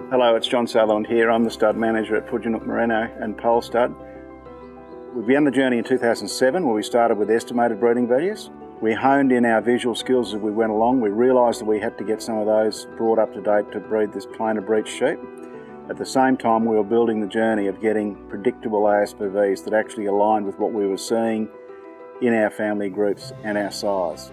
Hello, it's John Sutherland here. I'm the stud manager at Pooginook Merino and Pole Stud. We began the journey in 2007 where we started with estimated breeding values. We honed in our visual skills as we went along. We realised that we had to get some of those brought up to date to breed this plainer breech sheep. At the same time, we were building the journey of getting predictable ASBVs that actually aligned with what we were seeing in our family groups and our size.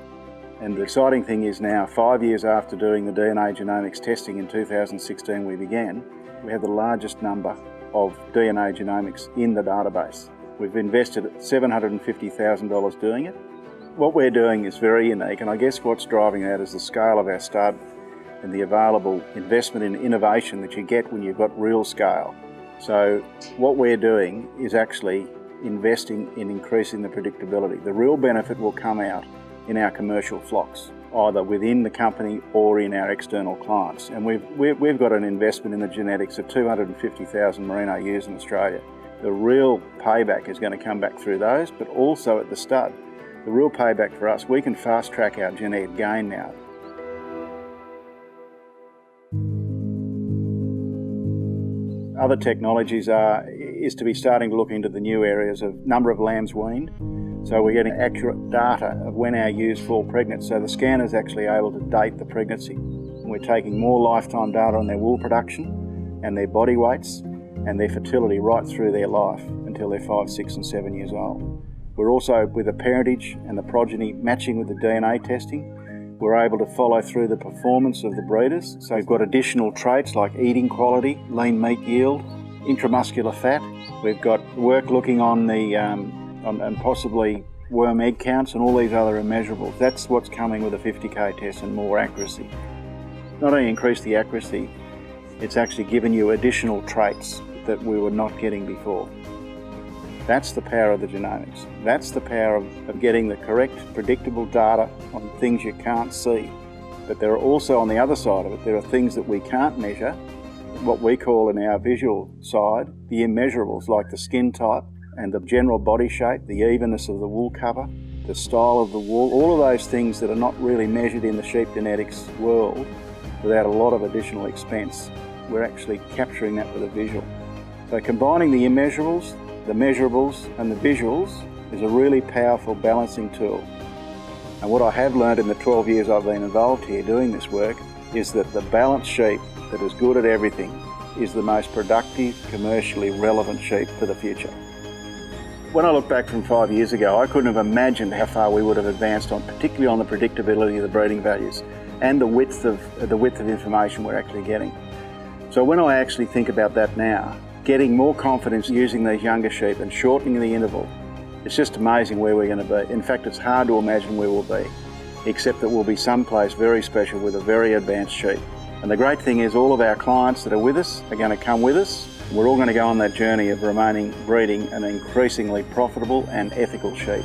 And the exciting thing is now, 5 years after doing the DNA genomics testing in 2016 we have the largest number of DNA genomics in the database. We've invested $750,000 doing it. What we're doing is very unique, and I guess what's driving that is the scale of our stud and the available investment in innovation that you get when you've got real scale. So what we're doing is actually investing in increasing the predictability. The real benefit will come out in our commercial flocks, either within the company or in our external clients. And we've got an investment in the genetics of 250,000 merino ewes in Australia. The real payback is going to come back through those, but also at the stud. The real payback for us, we can fast track our genetic gain now. Other technologies is to be starting to look into the new areas of number of lambs weaned. So we're getting accurate data of when our ewes fall pregnant. So the scanner is actually able to date the pregnancy. We're taking more lifetime data on their wool production and their body weights and their fertility right through their life until they're 5, 6 and 7 years old. We're also, with the parentage and the progeny matching with the DNA testing, we're able to follow through the performance of the breeders. So we've got additional traits like eating quality, lean meat yield, intramuscular fat. We've got work looking on the and possibly worm egg counts and all these other immeasurables. That's what's coming with a 50k test and more accuracy. Not only increase the accuracy, it's actually given you additional traits that we were not getting before. That's the power of the genomics. That's the power of getting the correct, predictable data on things you can't see. But there are also, on the other side of it, there are things that we can't measure, what we call in our visual side, the immeasurables, like the skin type and the general body shape, the evenness of the wool cover, the style of the wool, all of those things that are not really measured in the sheep genetics world without a lot of additional expense. We're actually capturing that with a visual. So combining the immeasurables, the measurables and the visuals is a really powerful balancing tool. And what I have learned in the 12 years I've been involved here doing this work is that the balanced sheep that is good at everything is the most productive, commercially relevant sheep for the future. When I look back from 5 years ago, I couldn't have imagined how far we would have advanced on, particularly on the predictability of the breeding values and the width of information we're actually getting. So when I actually think about that now, getting more confidence using these younger sheep and shortening the interval, it's just amazing where we're going to be. In fact, it's hard to imagine where we'll be, except that we'll be someplace very special with a very advanced sheep. And the great thing is all of our clients that are with us are going to come with us. We're all going to go on that journey of remaining breeding an increasingly profitable and ethical sheep.